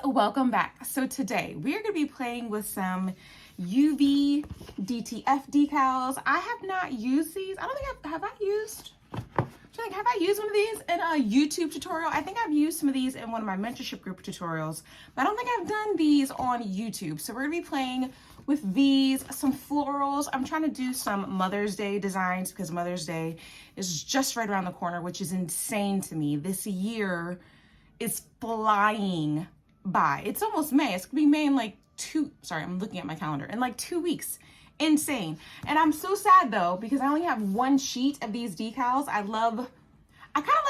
welcome back. So today we are going to be playing with some UVDTF decals. I have not used these. I don't think have I used one of these in a YouTube tutorial? I think I've used some of these in one of my mentorship group tutorials, but I don't think I've done these on YouTube. So we're gonna be playing with these, some florals. I'm trying to do some Mother's Day designs because Mother's Day is just right around the corner, which is insane to me. This year is flying by. It's almost May. It's gonna be May in like I'm looking at my calendar, in like 2 weeks. Insane. And I'm so sad though, because I only have one sheet of these decals. I kind of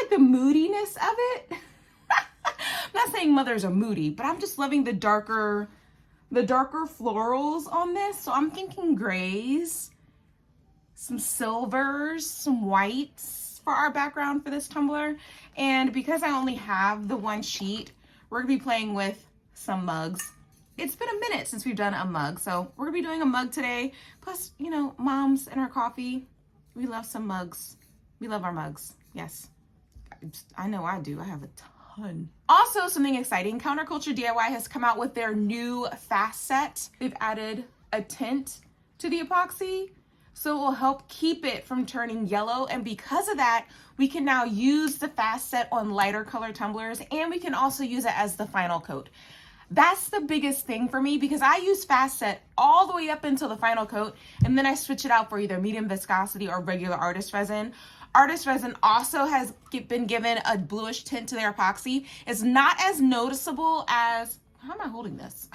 like the moodiness of it. I'm not saying mothers are moody, but I'm just loving the darker florals on this. So I'm thinking grays, some silvers, some whites for our background for this tumbler. And because I only have the one sheet, we're gonna be playing with some mugs. It's been a minute since we've done a mug, so we're gonna be doing a mug today. Plus, you know, moms and our coffee, we love some mugs. We love our mugs, yes. I know I do, I have a ton. Also, something exciting, Counterculture DIY has come out with their new fast set. They've added a tint to the epoxy, so it will help keep it from turning yellow. And because of that, we can now use the fast set on lighter color tumblers, and we can also use it as the final coat. That's the biggest thing for me, because I use fast set all the way up until the final coat, and then I switch it out for either medium viscosity or regular artist resin. Artist resin also has been given a bluish tint to their epoxy. It's not as noticeable as, how am I holding this?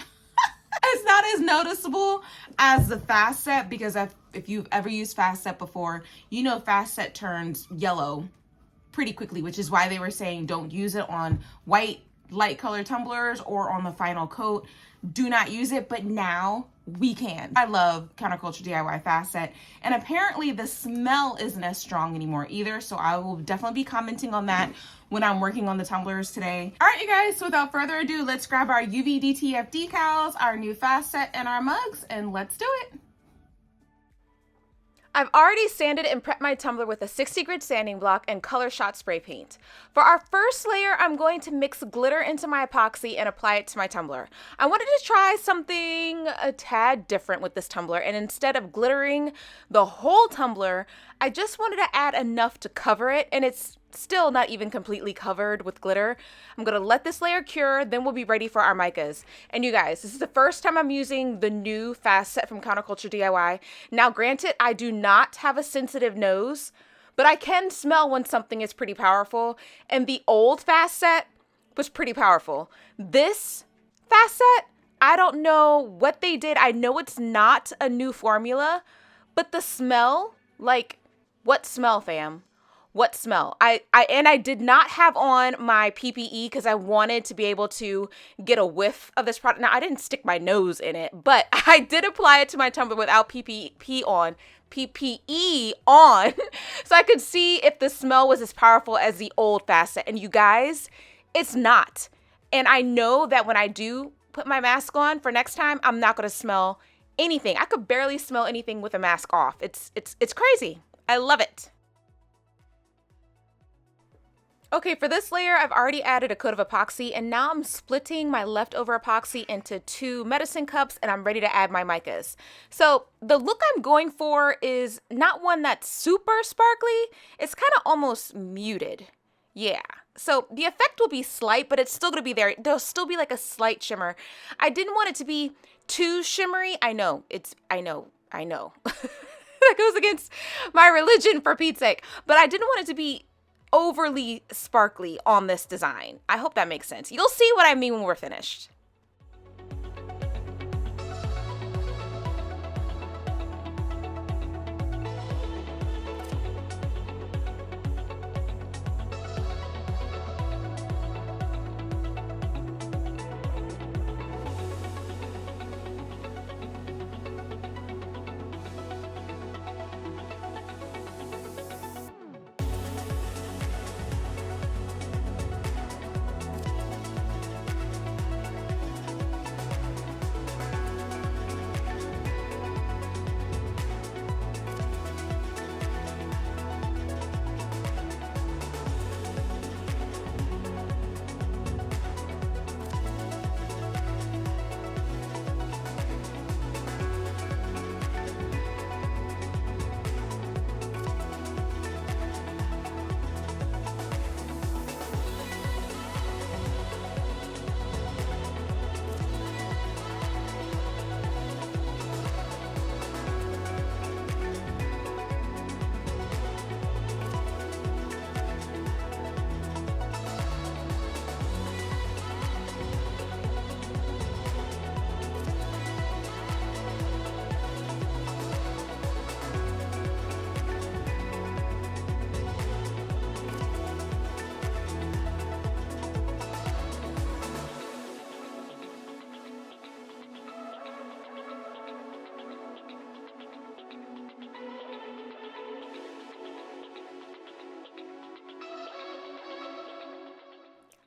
It's not as noticeable as the fast set, because if you've ever used fast set before, you know fast set turns yellow pretty quickly, which is why they were saying don't use it on white light color tumblers or on the final coat. Do not use it, but now we can. I love Counterculture DIY fast set, and apparently the smell isn't as strong anymore either, so I will definitely be commenting on that when I'm working on the tumblers today. All right, you guys, so without further ado, let's grab our UVDTF decals, our new fast set, and our mugs, and let's do it. I've already sanded and prepped my tumbler with a 60 grit sanding block and Colorshot spray paint. For our first layer, I'm going to mix glitter into my epoxy and apply it to my tumbler. I wanted to try something a tad different with this tumbler, and instead of glittering the whole tumbler, I just wanted to add enough to cover it, and it's still not even completely covered with glitter. I'm gonna let this layer cure, then we'll be ready for our micas. And you guys, this is the first time I'm using the new fast set from Counterculture DIY. Now granted, I do not have a sensitive nose, but I can smell when something is pretty powerful, and the old fast set was pretty powerful. This fast set, I don't know what they did. I know it's not a new formula, but the smell, like, what smell, fam? What smell? I did not have on my PPE because I wanted to be able to get a whiff of this product. Now, I didn't stick my nose in it, but I did apply it to my tumbler without PPE on, so I could see if the smell was as powerful as the old fast set. And you guys, it's not. And I know that when I do put my mask on for next time, I'm not going to smell anything. I could barely smell anything with a mask off. It's crazy. I love it. Okay, for this layer, I've already added a coat of epoxy, and now I'm splitting my leftover epoxy into 2 medicine cups, and I'm ready to add my micas. So the look I'm going for is not one that's super sparkly. It's kind of almost muted. Yeah. So the effect will be slight, but it's still going to be there. There'll still be like a slight shimmer. I didn't want it to be too shimmery. I know. That goes against my religion, for Pete's sake. But I didn't want it to be overly sparkly on this design. I hope that makes sense. You'll see what I mean when we're finished.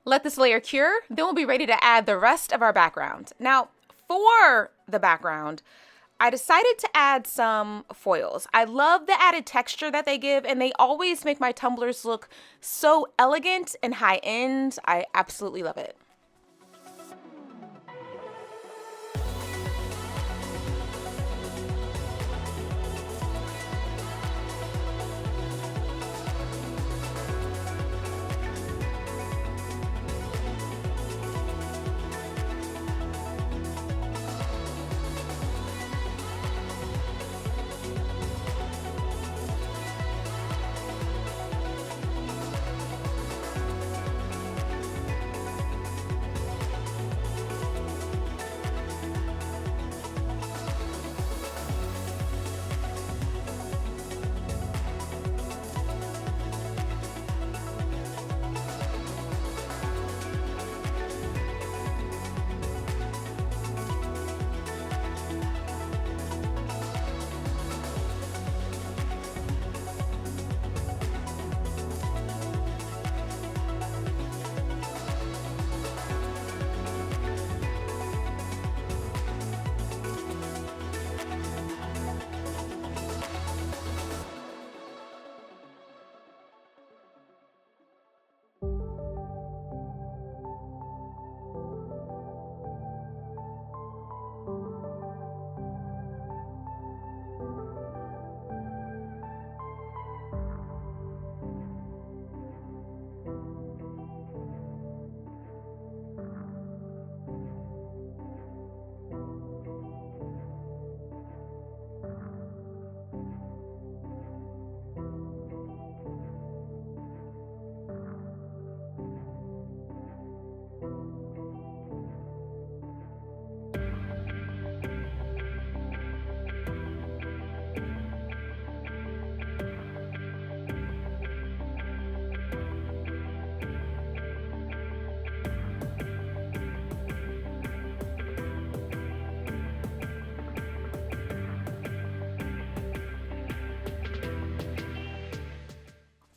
Let this layer cure, then we'll be ready to add the rest of our background. Now, for the background, I decided to add some foils. I love the added texture that they give, and they always make my tumblers look so elegant and high-end. I absolutely love it.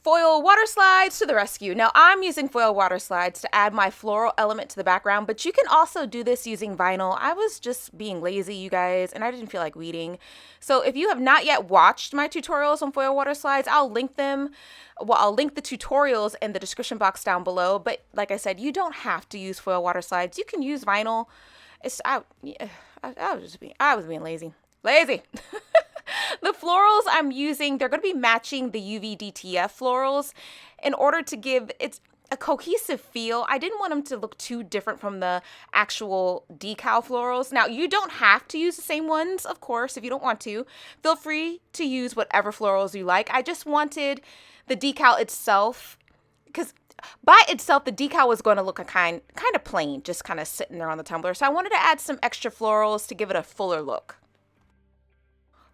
Foil water slides to the rescue. Now I'm using foil water slides to add my floral element to the background, but you can also do this using vinyl. I was just being lazy, you guys, and I didn't feel like weeding. So if you have not yet watched my tutorials on foil water slides, I'll link them. Well, I'll link the tutorials in the description box down below, but like I said, you don't have to use foil water slides. You can use vinyl. I was being lazy. The florals I'm using, they're going to be matching the UVDTF florals in order to give it a cohesive feel. I didn't want them to look too different from the actual decal florals. Now, you don't have to use the same ones, of course, if you don't want to. Feel free to use whatever florals you like. I just wanted the decal itself, because by itself, the decal was going to look kind of plain, just kind of sitting there on the tumbler. So I wanted to add some extra florals to give it a fuller look.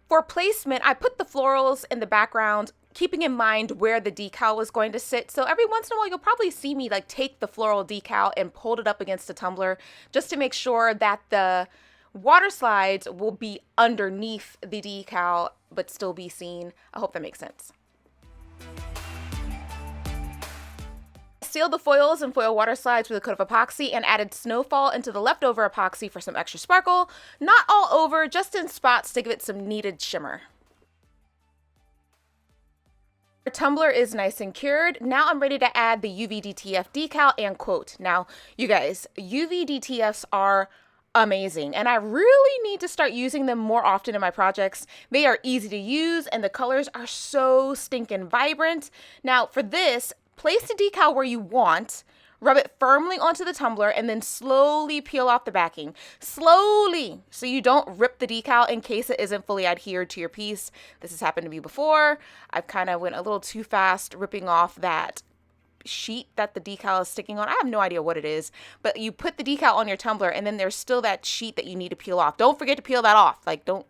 For placement, I put the florals in the background, keeping in mind where the decal was going to sit. So every once in a while, you'll probably see me like take the floral decal and hold it up against the tumbler just to make sure that the water slides will be underneath the decal, but still be seen. I hope that makes sense. Sealed the foils and foil water slides with a coat of epoxy and added Snowfall into the leftover epoxy for some extra sparkle. Not all over, just in spots to give it some needed shimmer. Our tumbler is nice and cured. Now I'm ready to add the UVDTF decal and quote. Now, you guys, UVDTFs are amazing, and I really need to start using them more often in my projects. They are easy to use, and the colors are so stinking vibrant. Now, for this, place the decal where you want, rub it firmly onto the tumbler, and then slowly peel off the backing. Slowly, so you don't rip the decal in case it isn't fully adhered to your piece. This has happened to me before. I've kind of went a little too fast ripping off that sheet that the decal is sticking on. I have no idea what it is, but you put the decal on your tumbler, and then there's still that sheet that you need to peel off. Don't forget to peel that off. Like, don't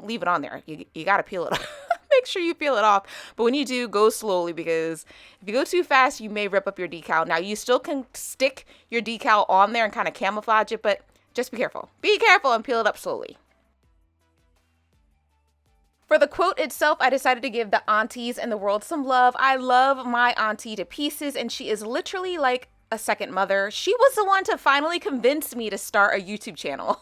leave it on there. You got to peel it off. Make sure you peel it off. But when you do, go slowly, because if you go too fast, you may rip up your decal. Now, you still can stick your decal on there and kind of camouflage it, but just be careful. Be careful and peel it up slowly. For the quote itself, I decided to give the aunties in the world some love. I love my auntie to pieces, and she is literally like a second mother. She was the one to finally convince me to start a YouTube channel.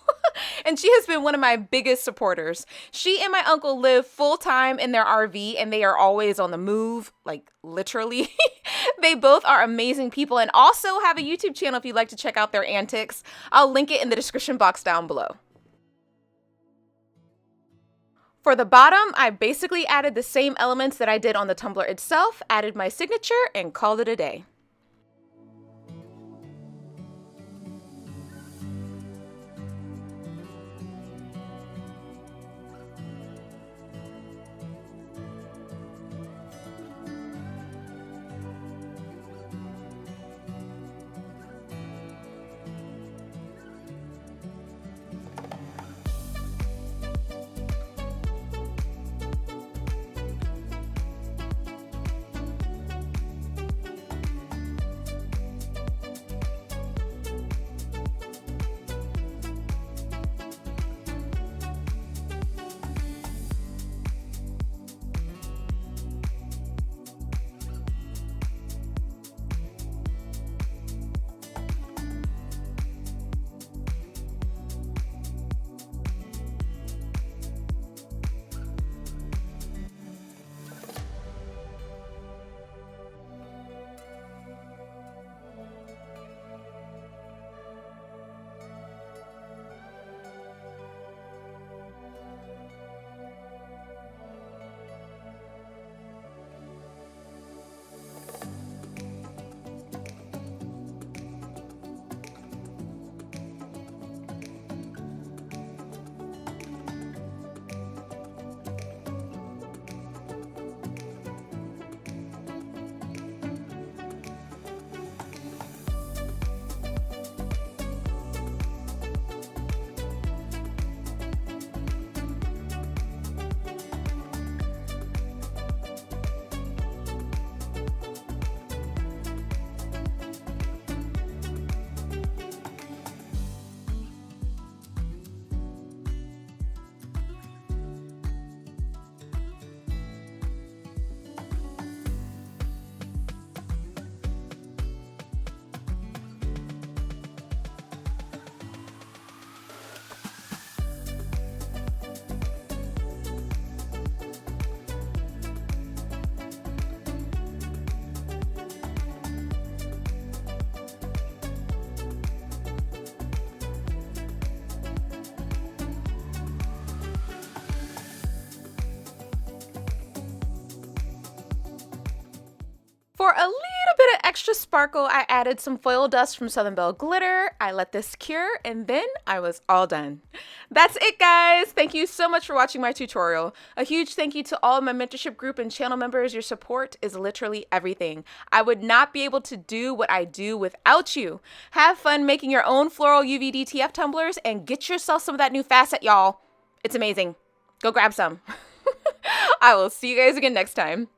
And she has been one of my biggest supporters. She and my uncle live full-time in their RV and they are always on the move, like literally. They both are amazing people and also have a YouTube channel if you'd like to check out their antics. I'll link it in the description box down below. For the bottom, I basically added the same elements that I did on the tumbler itself, added my signature, and called it a day. For a little bit of extra sparkle, I added some foil dust from Southern Belle Glitter. I let this cure and then I was all done. That's it, guys. Thank you so much for watching my tutorial. A huge thank you to all of my mentorship group and channel members. Your support is literally everything. I would not be able to do what I do without you. Have fun making your own floral UVDTF tumblers and get yourself some of that new facet, y'all. It's amazing. Go grab some. I will see you guys again next time.